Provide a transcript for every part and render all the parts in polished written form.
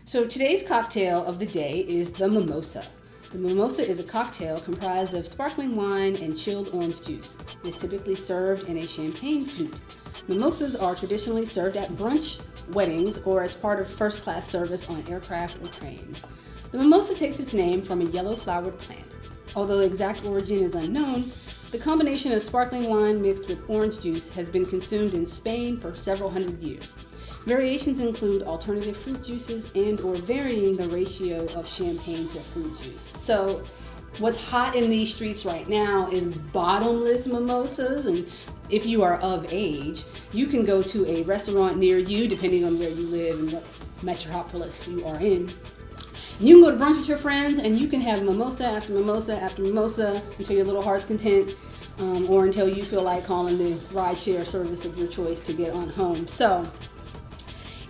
So today's cocktail of the day is the mimosa. The mimosa is a cocktail comprised of sparkling wine and chilled orange juice. It's typically served in a champagne flute. Mimosas are traditionally served at brunch, weddings, or as part of first-class service on aircraft or trains. The mimosa takes its name from a yellow flowered plant. Although the exact origin is unknown, the combination of sparkling wine mixed with orange juice has been consumed in Spain for several hundred years. Variations include alternative fruit juices and or varying the ratio of champagne to fruit juice. So what's hot in these streets right now is bottomless mimosas, and if you are of age, you can go to a restaurant near you, depending on where you live and what metropolis you are in. And you can go to brunch with your friends and you can have mimosa after mimosa after mimosa until your little heart's content, or until you feel like calling the rideshare service of your choice to get on home. So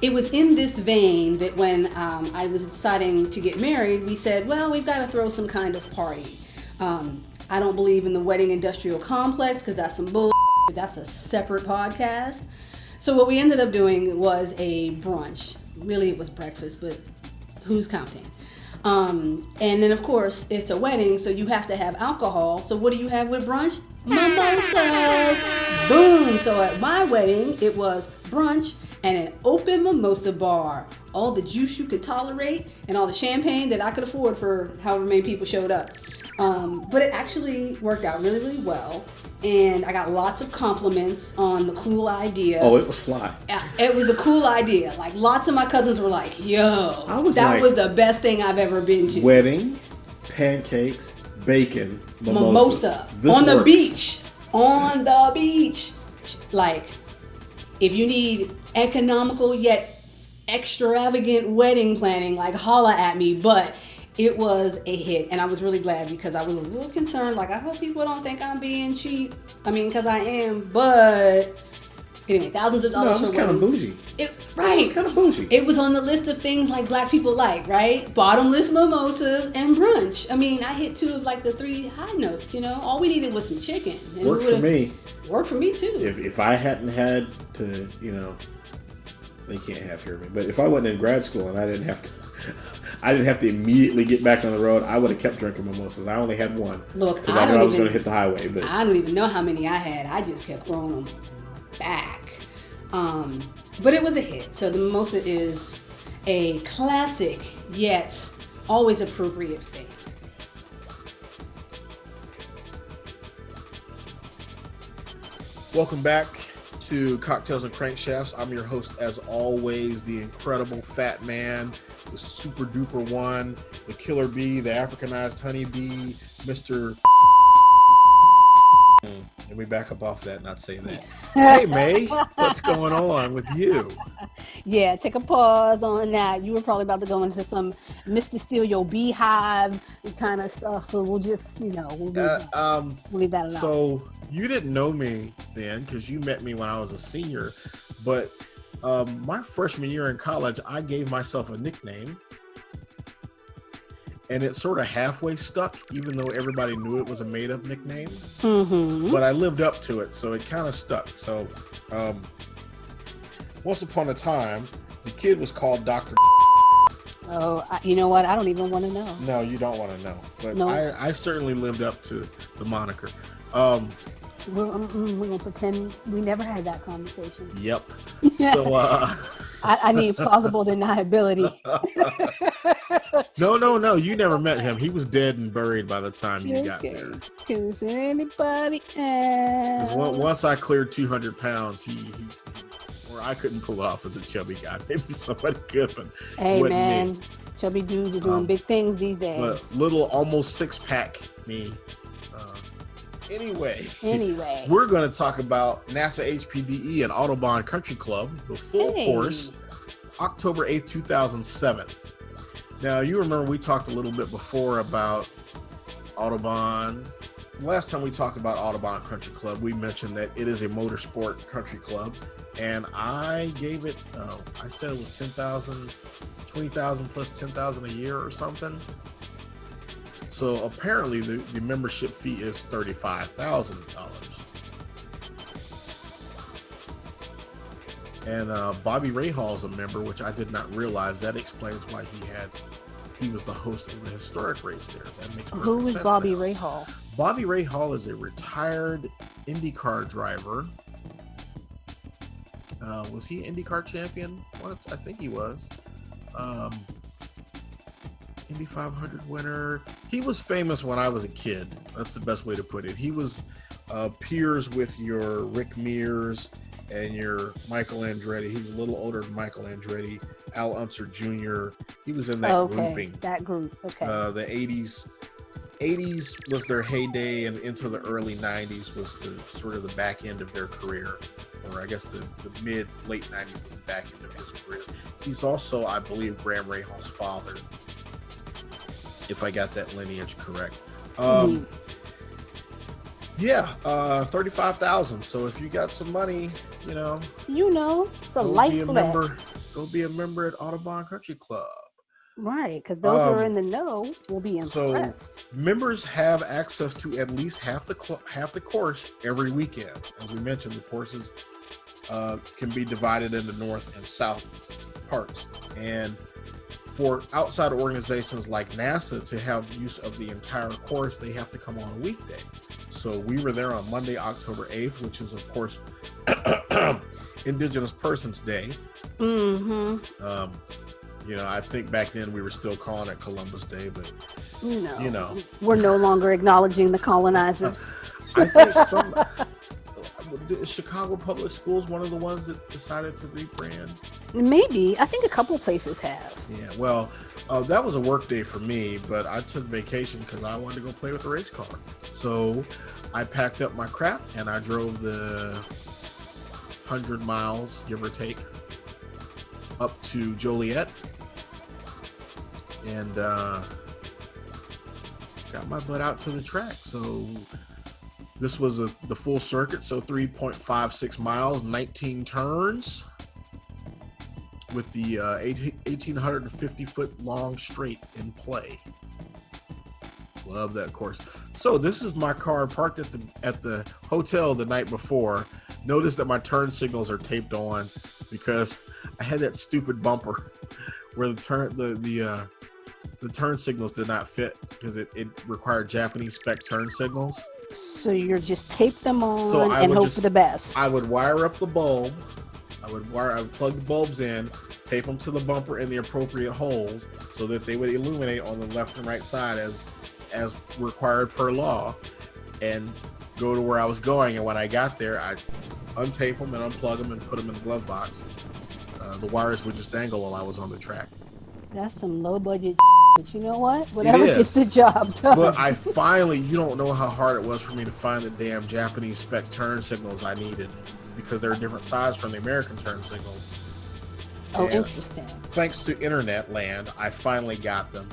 it was in this vein that when I was deciding to get married, we said, well, we've got to throw some kind of party. I don't believe in the wedding industrial complex because that's some bull, but that's a separate podcast. So what we ended up doing was a brunch. Really, it was breakfast, but who's counting? And then, of course, it's a wedding, so you have to have alcohol. So what do you have with brunch? Mimosas! Boom! So at my wedding, it was brunch and an open mimosa bar. All the juice you could tolerate and all the champagne that I could afford for however many people showed up. But it actually worked out really, really well. And I got lots of compliments on the cool idea. Oh, it was fly. It was a cool idea. Like, lots of my cousins were like, yo, that was the best thing I've ever been to. Wedding, pancakes, bacon, mimosa. On the beach. On the beach. Like, if you need economical yet extravagant wedding planning, like, holla at me. But it was a hit, and I was really glad because I was a little concerned. Like, I hope people don't think I'm being cheap. I mean, because I am, but anyway, thousands of dollars for weddings. It was kind of bougie. Right. It was kind of bougie. It was on the list of things like black people like, right? Bottomless mimosas and brunch. I mean, I hit two of like the three high notes, you know? All we needed was some chicken. And worked for me. Worked for me, too. If I hadn't had to, you know, they can't have hear me, but if I wasn't in grad school and I didn't have to immediately get back on the road, I would have kept drinking mimosas. I only had one. Look, because I knew I was going to hit the highway. But I don't even know how many I had. I just kept throwing them back. But it was a hit. So the mimosa is a classic, yet always appropriate thing. Welcome back to Cocktails and Crankshafts. I'm your host, as always, the incredible fat man, the super duper one, the killer bee, the Africanized honeybee, Mr. And we back up off that, not say that. Hey, May, what's going on with you? Yeah, take a pause on that. You were probably about to go into some Mr. Steal Your Beehive kind of stuff, so we'll just, we'll leave that alone. So you didn't know me then because you met me when I was a senior, but my freshman year in college, I gave myself a nickname, and it sort of halfway stuck, even though everybody knew it was a made-up nickname. Mm-hmm. But I lived up to it, so it kind of stuck. So once upon a time, the kid was called Dr. Oh, you know what? I don't even want to know. No, you don't want to know. But no. I certainly lived up to the moniker. We're going to pretend we never had that conversation. Yep. So I need plausible deniability. No. You never met him. He was dead and buried by the time you got there. Because anybody else. Once I cleared 200 pounds, or I couldn't pull it off as a chubby guy. Maybe somebody could, but hey, man, me. Chubby dudes are doing big things these days. But little, almost six-pack me. Anyway, we're going to talk about NASA HPDE and Autobahn Country Club, the full course, October 8th, 2007. Now, you remember we talked a little bit before about Autobahn. Last time we talked about Autobahn Country Club, we mentioned that it is a motorsport country club, and I gave it, I said it was $10,000, $20,000 plus $10,000 a year or something. So apparently the membership fee is $35,000. And Bobby Rahal is a member, which I did not realize. That explains why he was the host of the historic race there. That makes perfect sense. Who is Bobby now. Rahal? Bobby Rahal is a retired IndyCar driver. Was he IndyCar champion once? I think he was. Indy 500 winner. He was famous when I was a kid. That's the best way to put it. He was peers with your Rick Mears and your Michael Andretti. He was a little older than Michael Andretti. Al Unser Jr. He was in that grouping. That group. Okay. The 80s was their heyday, and into the early 90s was the sort of the back end of their career. Or I guess the late 90s was the back end of his career. He's also, I believe, Graham Rahal's father, if I got that lineage correct. Yeah, 35,000. So if you got some money, it's a light flex. Go be a member at Autobahn Country Club. Right, because those who are in the know will be impressed. So members have access to at least half the course every weekend. As we mentioned, the courses can be divided into north and south parts. And for outside organizations like NASA to have use of the entire course, they have to come on a weekday. So we were there on Monday, October 8th, which is, of course, Indigenous Persons Day. Mm-hmm. I think back then we were still calling it Columbus Day, but we're no longer acknowledging the colonizers. I think Chicago Public Schools one of the ones that decided to rebrand. Maybe. I think a couple places have. Yeah, well, that was a work day for me, but I took vacation because I wanted to go play with the race car. So I packed up my crap and I drove the 100 miles, give or take, up to Joliet and got my butt out to the track. So this was the full circuit, so 3.56 miles, 19 turns, with the 1,850 foot long straight in play. Love that course. So this is my car parked at the hotel the night before. Notice that my turn signals are taped on because I had that stupid bumper where the turn signals did not fit because it required Japanese spec turn signals. So you're just tape them on and hope for the best. I would wire up the bulb. I would plug the bulbs in, tape them to the bumper in the appropriate holes so that they would illuminate on the left and right side as required per law, and go to where I was going. And when I got there, I untape them and unplug them and put them in the glove box. The wires would just dangle while I was on the track. That's some low budget, but you know what? Whatever gets the job done. But you don't know how hard it was for me to find the damn Japanese spec turn signals I needed, because they're a different size from the American turn signals. Oh, interesting. Thanks to internet land, I finally got them.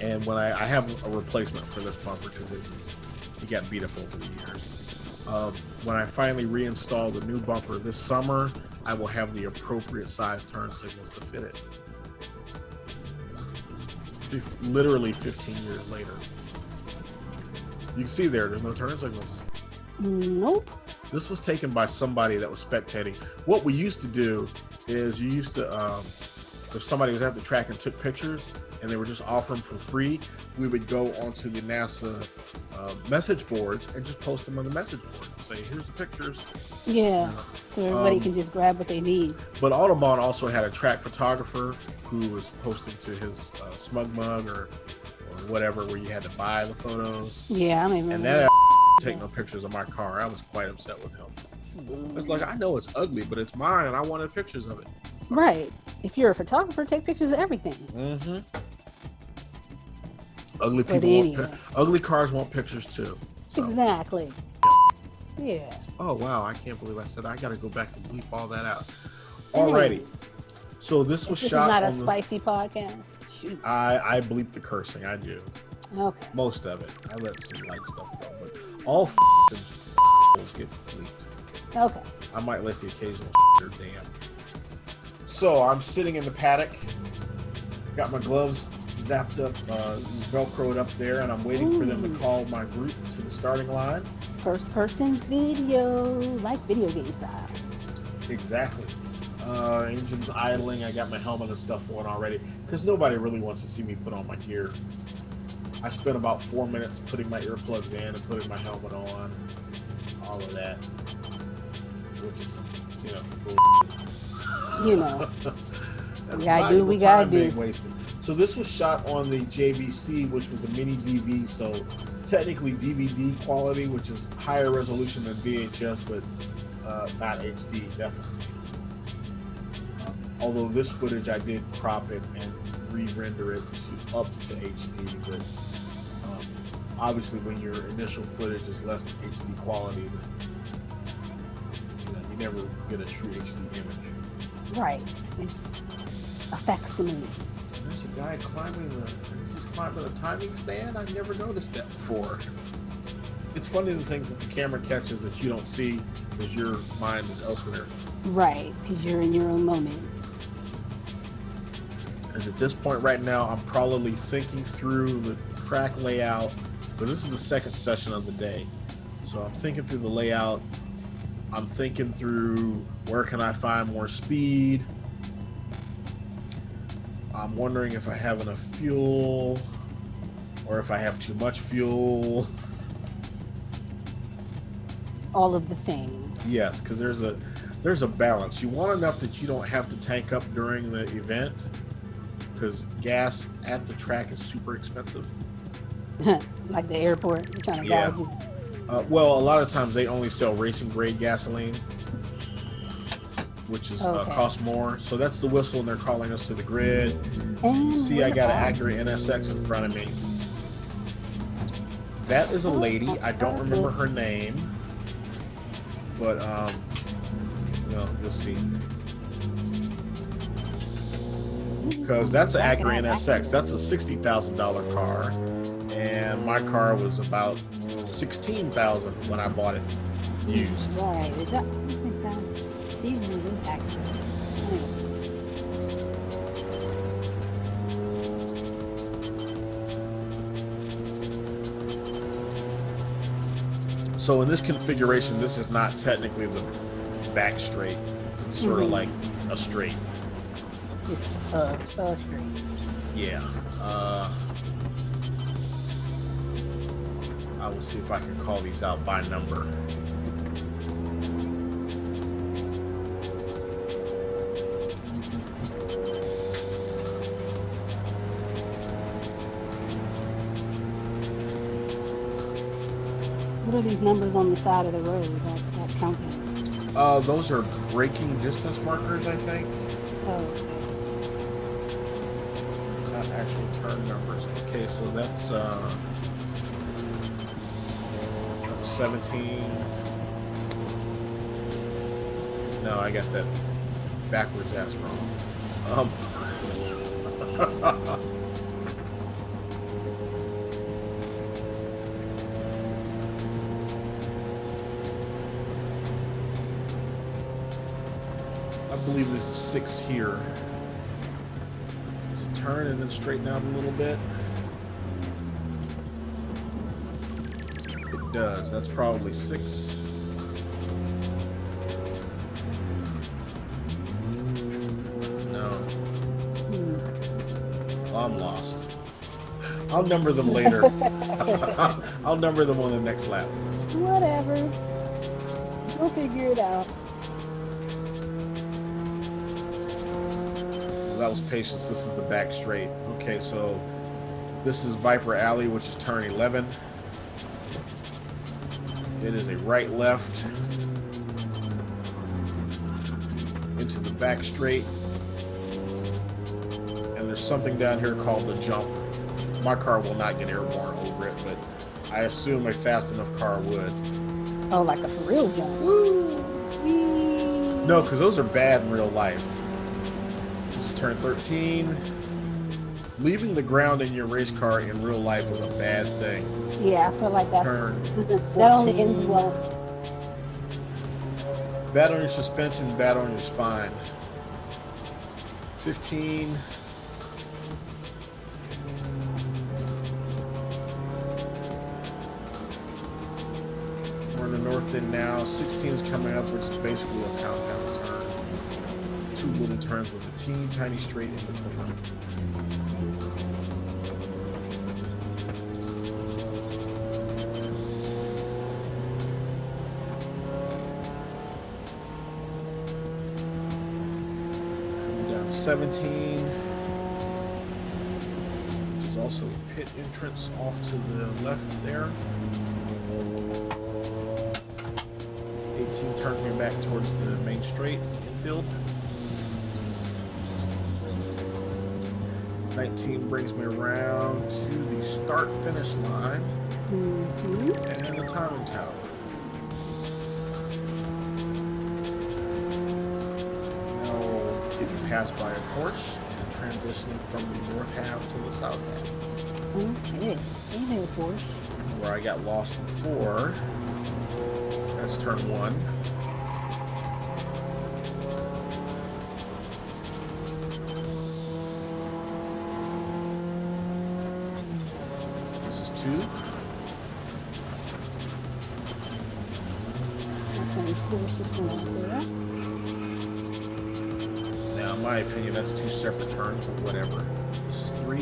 And when I have a replacement for this bumper because it got beat up over the years. When I finally reinstall the new bumper this summer, I will have the appropriate size turn signals to fit it. Literally 15 years later. You can see there's no turn signals. Nope. This was taken by somebody that was spectating. What we used to do is if somebody was at the track and took pictures and they were just offering for free, we would go onto the NASA message boards and just post them on the message board. Say, here's the pictures. Yeah, so everybody can just grab what they need. But Autobahn also had a track photographer who was posting to his Smug Mug or whatever, where you had to buy the photos. Yeah, I mean, and that take no pictures of my car. I was quite upset with him. It's like, I know it's ugly, but it's mine, and I wanted pictures of it. Right. If you're a photographer, take pictures of everything. Mm-hmm. Ugly cars want pictures too. So. Exactly. Yeah. Oh wow! I can't believe I said I got to go back and bleep all that out. Alrighty. So this was shot. This is not a spicy podcast. Shoot. I bleep the cursing. I do. Okay. Most of it. I let some light stuff go, but all and get bleeped. Okay. I might let the occasional or damn. So I'm sitting in the paddock. Got my gloves zapped up, velcroed up there, and I'm waiting for them to call my group to the starting line. First person video, like video game style. Exactly. Engine's idling. I got my helmet and stuff on already because nobody really wants to see me put on my gear. I spent about 4 minutes putting my earplugs in and putting my helmet on, all of that, which is, bullshit. We gotta do. We gotta do. Wasted. So this was shot on the JVC, which was a mini DV, so technically DVD quality, which is higher resolution than VHS, but not HD, definitely. Although this footage I did crop it and re-render it up to HD, but obviously when your initial footage is less than HD quality, then you never get a true HD image. Right. It's a facsimile. There's a guy climbing the timing stand. I've never noticed that before. It's funny the things that the camera catches that you don't see because your mind is elsewhere. Right, because you're in your own moment. Because at this point right now, I'm probably thinking through the track layout, but this is the second session of the day. So I'm thinking through the layout. I'm thinking through where can I find more speed. I'm wondering if I have enough fuel or if I have too much fuel. All of the things. Yes, because there's a balance. You want enough that you don't have to tank up during the event, because gas at the track is super expensive. Like the airport, you're trying to gouge you. Well, a lot of times they only sell racing grade gasoline, which is cost more. So that's the whistle, and they're calling us to the grid. And See, I got an Acura NSX in front of me. That is a lady. I don't remember her name, but you'll see. Because that's an Acura NSX. That's a $60,000 car, and my car was about $16,000 when I bought it used. Right. Is that these moving Acura? So in this configuration, this is not technically the back straight. It's sort of like a straight. It's straight. Yeah. I will see if I can call these out by number. What are these numbers on the side of the road that counting? Those are braking distance markers, I think. Oh. Not actual turn numbers. Okay, so that's 17. No, I got that backwards ass wrong. I believe this is 6 here. So turn and then straighten out a little bit. It does. That's probably 6. No. Well, I'm lost. I'll number them later. I'll number them on the next lap. Whatever. We'll figure it out. That was patience. This is the back straight. Okay, so this is Viper Alley, which is turn 11. It is a right left into the back straight. And there's something down here called the jump. My car will not get airborne over it, but I assume a fast enough car would. Oh, like a for real jump. Woo! No, because those are bad in real life. Turn 13. Leaving the ground in your race car in real life is a bad thing. Yeah, I feel like that. Turn That only ends well. Bad on your suspension, bad on your spine. 15. We're in the north end now. 16 is coming up, which is basically a countdown turn. little turns with a teeny tiny straight in between them. Coming down to 17, which is also a pit entrance off to the left there. 18 turns me back towards the main straight infield. 19 brings me around to the start-finish line and the timing tower. Now we'll get passed by a Porsche and transitioning from the north half to the south half. Okay. Hey there, Porsche. Where I got lost before. That's turn 1. This is 2. Okay, Porsche going there. Now, in my opinion, that's 2 separate turns, but whatever. This is 3.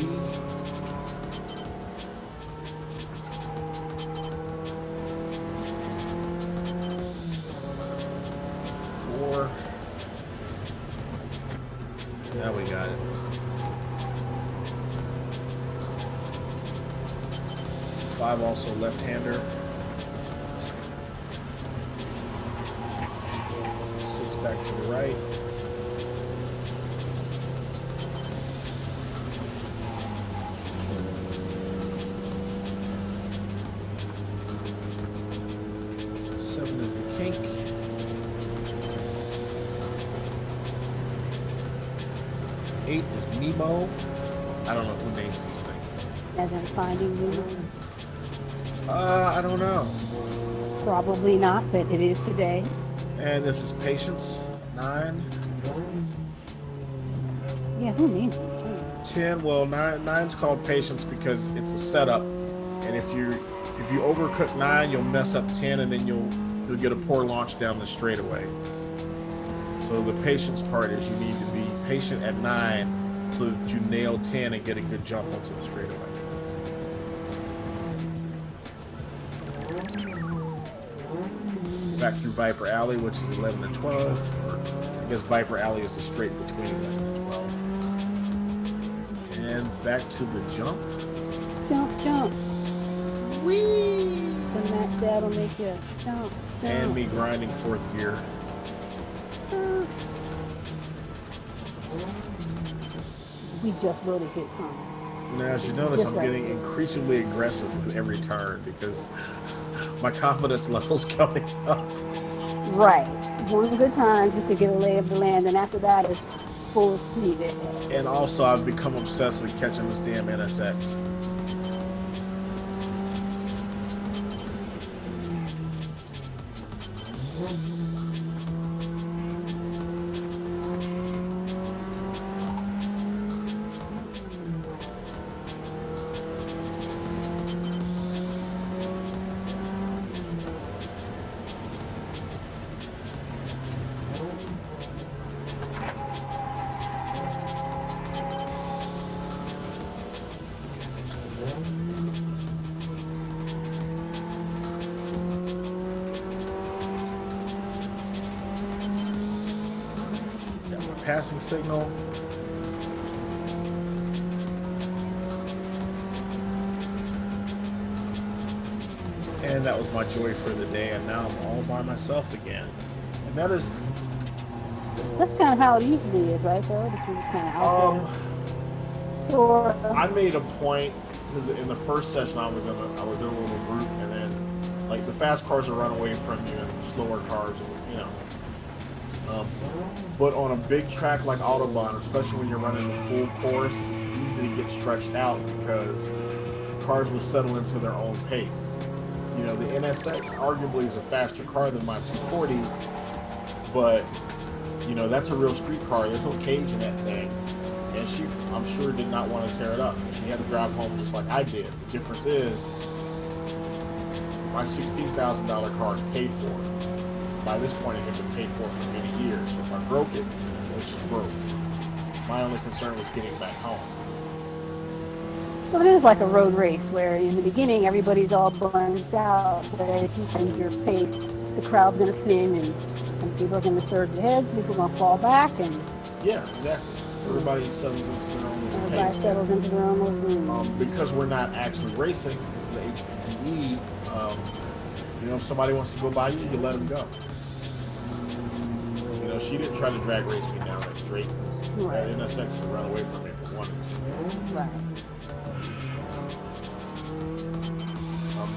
4. Now we got it. 5 also left-hander. 6 back to the right. 7 is the kink. 8 is Nemo. I don't know who names these things. As in Finding Nemo? I don't know. Probably not, but it is today. And this is Patience. 9. Yeah, who names it? 10. Well, 9's called Patience because it's a setup, and if you overcook 9, you'll mess up 10, and then you'll get a poor launch down the straightaway. So the patience part is you need to be patient at 9 so that you nail 10 and get a good jump onto the straightaway. Back through Viper Alley, which is 11 and 12. Or I guess Viper Alley is the straight between 11 and 12. And back to the jump. Jump. Whee! That'll make you jump. And me grinding 4th gear. We just voted hit time. Now, as you notice, Yes, I'm right. getting increasingly aggressive with every turn because my confidence level's coming up. Right. One good time just to get a lay of the land, and after that is full speed ahead. And also, I've become obsessed with catching this damn NSX. Passing signal. And that was my joy for the day, and now I'm all by myself again. And that is... That's kind of how it usually is, right, though? That you kind of out there. Or, I made a point, because in the first session I was in a little group, and then like the fast cars will run away from you, and the slower cars, you know. But on a big track like Autobahn, especially when you're running a full course, it's easy to get stretched out because cars will settle into their own pace. You know, the NSX arguably is a faster car than my 240, but you know, that's a real street car. There's no cage in that thing. And she, I'm sure, did not want to tear it up. She had to drive home just like I did. The difference is my $16,000 car is paid for. By this point, it had been paid for many years. So if I broke it, which is broke. My only concern was getting back home. So it is like a road race where in the beginning everybody's all bunched out, but as you change your pace, the crowd's going to thin and people are going to surge ahead, people are going to fall back, and Yeah, exactly. Everybody settles into their own little everybody pace. settles into their own little room. Because we're not actually racing, this is the HPDE. You know, if somebody wants to go by you, you let them go. You know, she didn't try to drag race me down that straight. Right. That intersection to run away from me if it wanted to. Right.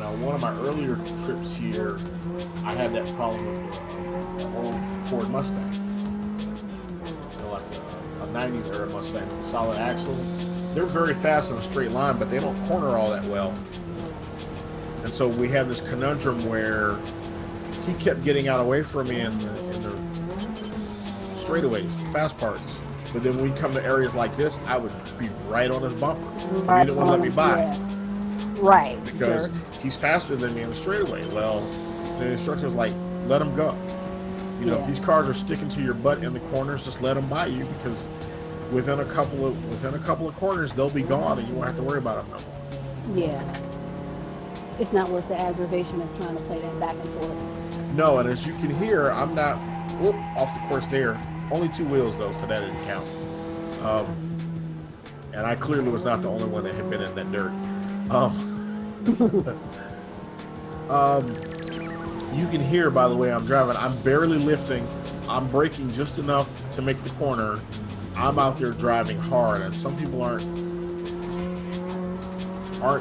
Now, one of my earlier trips here, I had that problem with the old Ford Mustang. You know, like a 90s era Mustang with a solid axle. They're very fast in a straight line, but they don't corner all that well. And so we had this conundrum where he kept getting out away from me in the straightaways, the fast parts. But then when we come to areas like this, I would be right on his bumper. But he didn't want to let me by. Yeah. Right. Because sure. he's faster than me in the straightaway. Well, the instructor was like, let him go. You know, if these cars are sticking to your butt in the corners, just let them by you, because within a couple of corners, they'll be gone and you won't have to worry about them no more. Yeah. It's not worth the aggravation of trying to play that back and forth. No, and as you can hear, I'm not off the course there. Only 2 wheels though, so that didn't count. And I clearly was not the only one that had been in that dirt. You can hear, by the way, I'm driving. I'm barely lifting. I'm braking just enough to make the corner. I'm out there driving hard, and some people aren't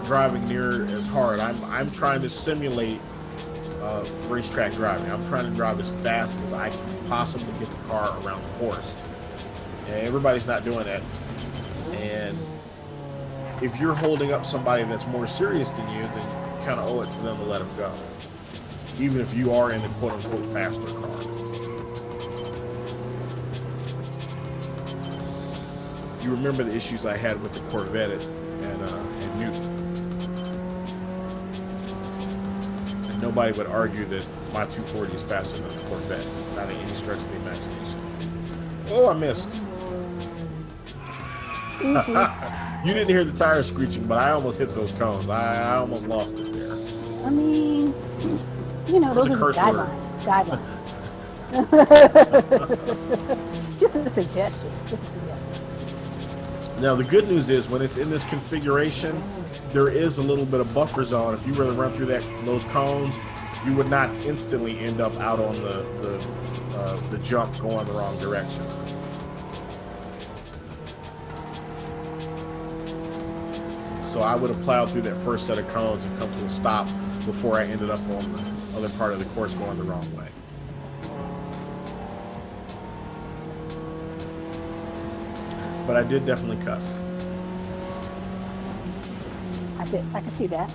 driving near as hard. I'm trying to simulate racetrack driving. I'm trying to drive as fast as I can possibly get the car around the course. And everybody's not doing that. And if you're holding up somebody that's more serious than you, then you kind of owe it to them to let them go, even if you are in the quote-unquote faster car. You remember the issues I had with the Corvette and Newton. And nobody would argue that my 240 is faster than the Corvette, not in any stretch of the imagination. Oh, I missed. You didn't hear the tires screeching, but I almost hit those cones. I almost lost it there. I mean, you know, those are guidelines. Just a suggestion. Now, the good news is when it's in this configuration, there is a little bit of buffer zone. If you were to run through those cones, you would not instantly end up out on the jump going the wrong direction. So I would have plowed through that first set of cones and come to a stop before I ended up on the other part of the course going the wrong way. But I did definitely cuss. I can see that.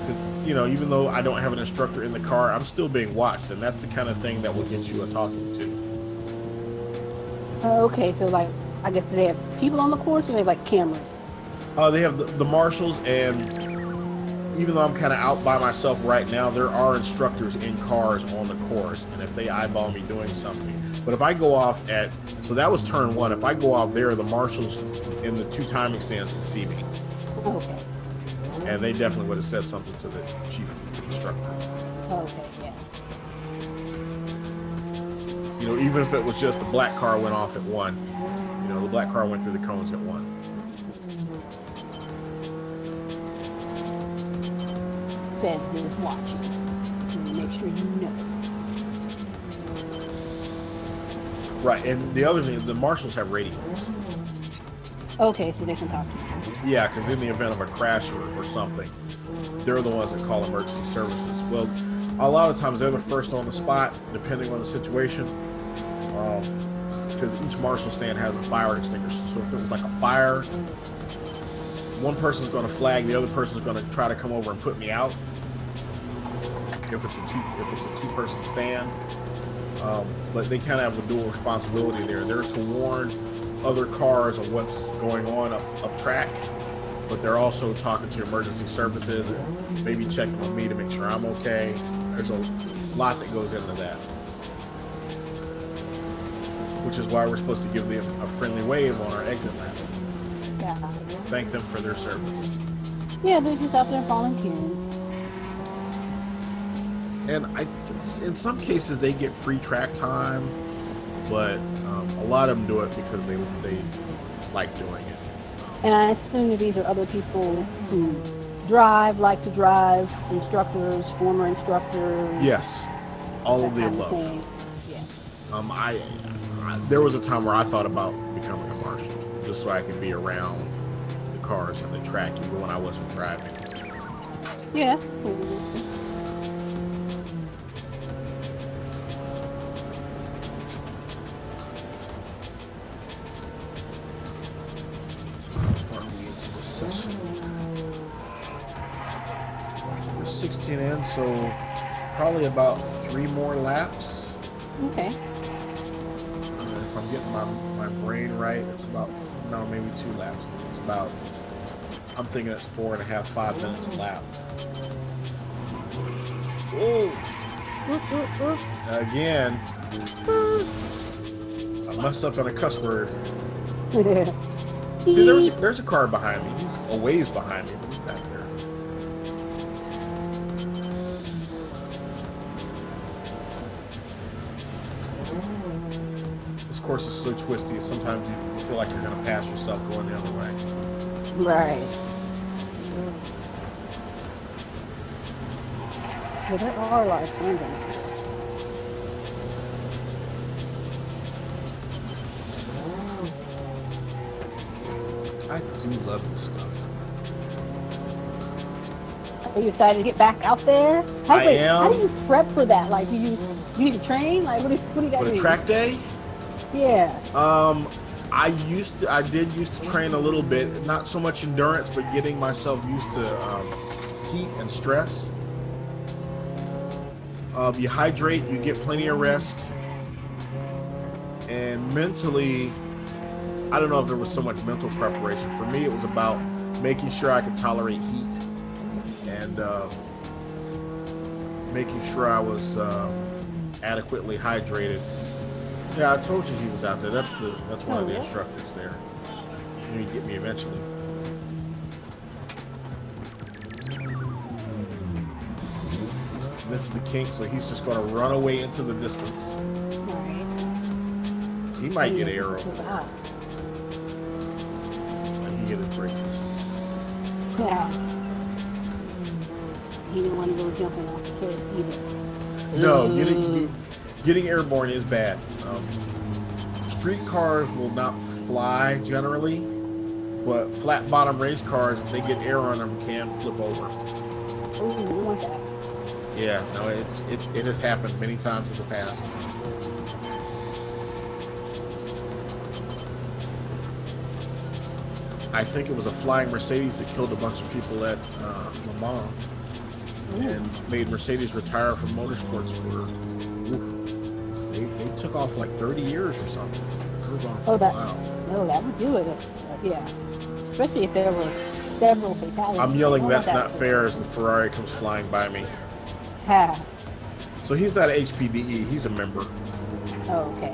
Because, you know, even though I don't have an instructor in the car, I'm still being watched, and that's the kind of thing that will get you a talking to. Okay, so like, I guess they have people on the course, or they have like cameras? They have the marshals, and even though I'm kind of out by myself right now, there are instructors in cars on the course, and if they eyeball me doing something. But if I go off so that was turn 1, if I go off there, the marshals in the 2 timing stands can see me. Okay. And they definitely would have said something to the chief instructor. Okay, yeah. You know, even if it was just the black car went off at 1, you know, the black car went through the cones at 1. Says is watching. So make sure you know. Right, and the other thing, the marshals have radios. Okay, so they can talk to you. Yeah, because in the event of a crash or something, they're the ones that call emergency services. Well, a lot of times they're the first on the spot, depending on the situation, because each marshal stand has a fire extinguisher. So if it was like a fire, one person's going to flag, the other person's going to try to come over and put me out. If it's a two-person stand, but they kind of have a dual responsibility there. They're to warn other cars of what's going on up track, but they're also talking to emergency services and maybe checking on me to make sure I'm okay. lot that goes into that. Which is why we're supposed to give them a friendly wave on our exit lap. Yeah. Thank them for their service. Yeah, they're just out there volunteering. And in some cases they get free track time, but a lot of them do it because they like doing it. And I assume that these are other people who like to drive, instructors, former instructors. Yes, all of the above. Yeah. There was a time where I thought about becoming a marshal, just so I could be around the cars and the track, even when I wasn't driving. Yeah. We're 16 in, so probably about 3 more laps. Okay. If I'm getting my brain right, it's about, no, maybe 2 laps. It's about, I'm thinking it's 4.5, 5 minutes a lap. Whoa! Again, I messed up on a cuss word. See, there's a car behind me. He's a ways behind me, but he's back there. This course is so twisty. Sometimes you feel like you're going to pass yourself going the other way. Right. Well, there are a lot of swinging. I do love this stuff. Are you excited to get back out there? I am. How do you prep for that? Like, do you need to train? Like, what do you got to do? For the track day? Yeah. I did used to train a little bit, not so much endurance, but getting myself used to heat and stress. You hydrate, you get plenty of rest, and mentally, I don't know if there was so much mental preparation. For me, it was about making sure I could tolerate heat and making sure I was adequately hydrated. Yeah, I told you he was out there. That's one of the instructors there. He'd get me eventually. This is the king, so he's just going to run away into the distance. Right. He might get arrow. He hit his brakes. Yeah. He didn't want to go jumping off the cliff either. No, getting airborne is bad. Street cars will not fly generally, but flat bottom race cars, if they get air on them, can flip over. Oh, I want that. Yeah, no, it has happened many times in the past. I think it was a flying Mercedes that killed a bunch of people at Le Mans and made Mercedes retire from motorsports for. They took off like 30 years or something. They were gone for a while. No, that would do it. Yeah, especially if there were several fatalities. I'm yelling, "That's not fair!" as the Ferrari comes flying by me. Ha. So he's not HPDE. He's a member. Oh, okay.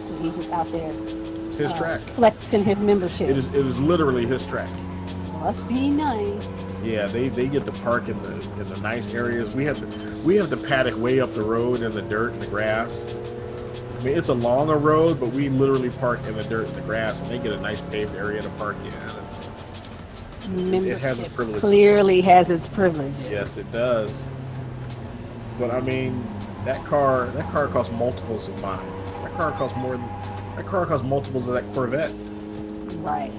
So he's just out there. It's his track. Flexing his membership. It is literally his track. Must be nice. Yeah, they get to park in the nice areas. We have the paddock way up the road in the dirt and the grass. I mean, it's a longer road, but we literally park in the dirt and the grass, and they get a nice paved area to park in. It has its privileges. Clearly has its privileges. Yes, it does. But I mean, that car costs multiples of mine. That car costs multiples of that Corvette. Right.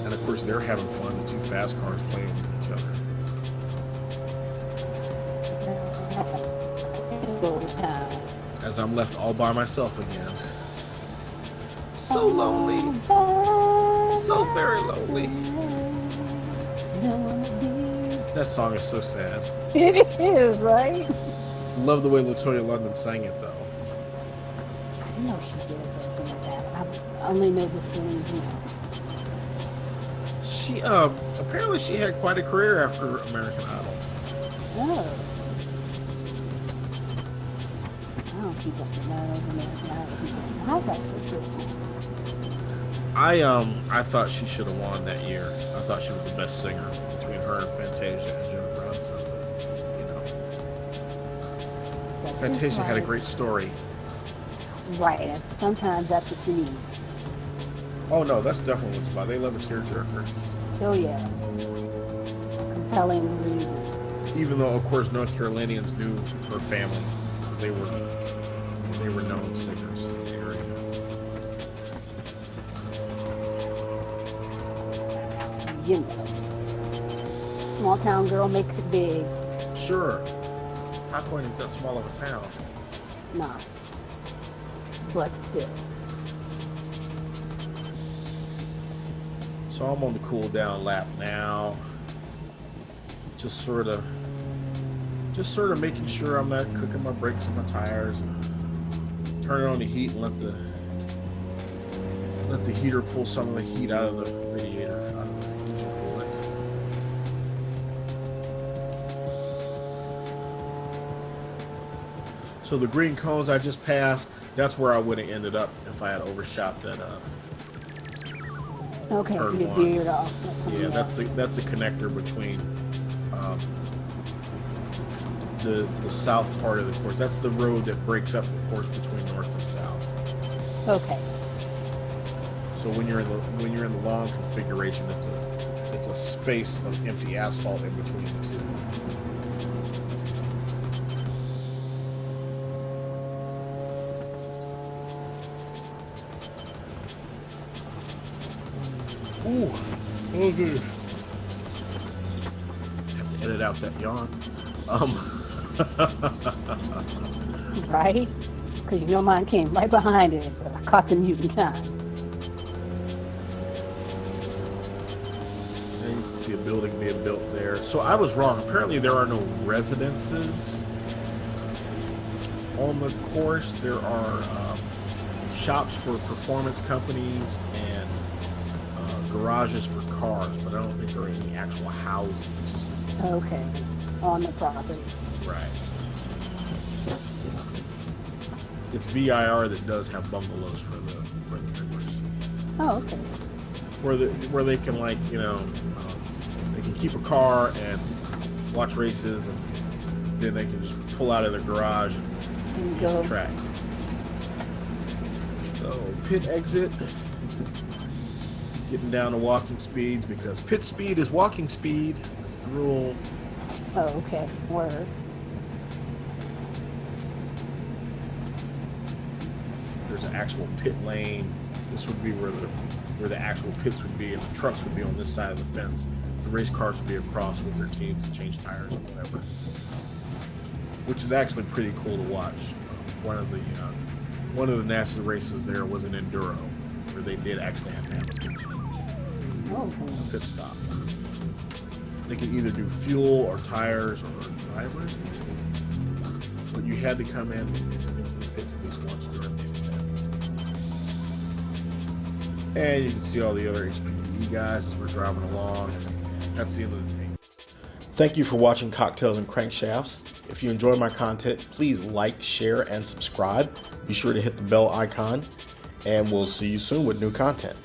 And of course, they're having fun. The two fast cars playing with each other. As I'm left all by myself again. So lonely. So very lonely. don't wanna be. That song is so sad. It is, right? Love the way LaToya London sang it, though. I know she did something like that. I only know the feelings, She apparently she had quite a career after American Idol. Oh. I don't keep up with that over American Idol. How's that so cool? I thought she should have won that year. I thought she was the best singer between her and Fantasia and Jennifer Hudson. But, Fantasia had a great story. Right, and sometimes that's what you need. Oh no, that's definitely what it's about. They love a tearjerker. Oh yeah. Compelling reason. Even though, of course, North Carolinians knew her family, because they were known singers in the area. You know. Small town girl makes it big. Sure. High Point ain't that small of a town. Nah. But still. So I'm on the cool down lap now. Just sort of making sure I'm not cooking my brakes and my tires, and turning on the heat and let the heater pull some of the heat out of the radiator, out of the engine coolant. So the green cones I just passed, that's where I would have ended up if I had overshot that Okay, turn you one. veered off. Yeah, that's a connector between the south part of the course. That's the road that breaks up the course between north and south. Okay. So when you're in the long configuration, it's a space of empty asphalt in between the two. Ooh, oh good. Have to edit out that yawn. Right? Because you know mine came right behind it. But I caught the mute in time. And you can see a building being built there. So I was wrong. Apparently there are no residences on the course. There are shops for performance companies and garages for cars, but I don't think there are any actual houses. Okay. On the property. Right. It's VIR that does have bungalows for the members, Oh, okay. where they can, like, they can keep a car and watch races, and then they can just pull out of their garage and hit go. the track. So pit exit, getting down to walking speeds, because pit speed is walking speed. That's the rule. Oh, okay. Word. There's an actual pit lane. This would be where the actual pits would be, and the trucks would be on this side of the fence. The race cars would be across with their teams to change tires or whatever, which is actually pretty cool to watch. One of the NASA races there was an enduro, where they did actually have to have a pit change, Oh, a pit stop. They could either do fuel or tires or drivers, but you had to come in into the pits at least once during the event. And you can see all the other HPDE guys as we're driving along. That's the end of the team. Thank you for watching Cocktails and Crankshafts. If you enjoy my content, please like, share, and subscribe. Be sure to hit the bell icon, and we'll see you soon with new content.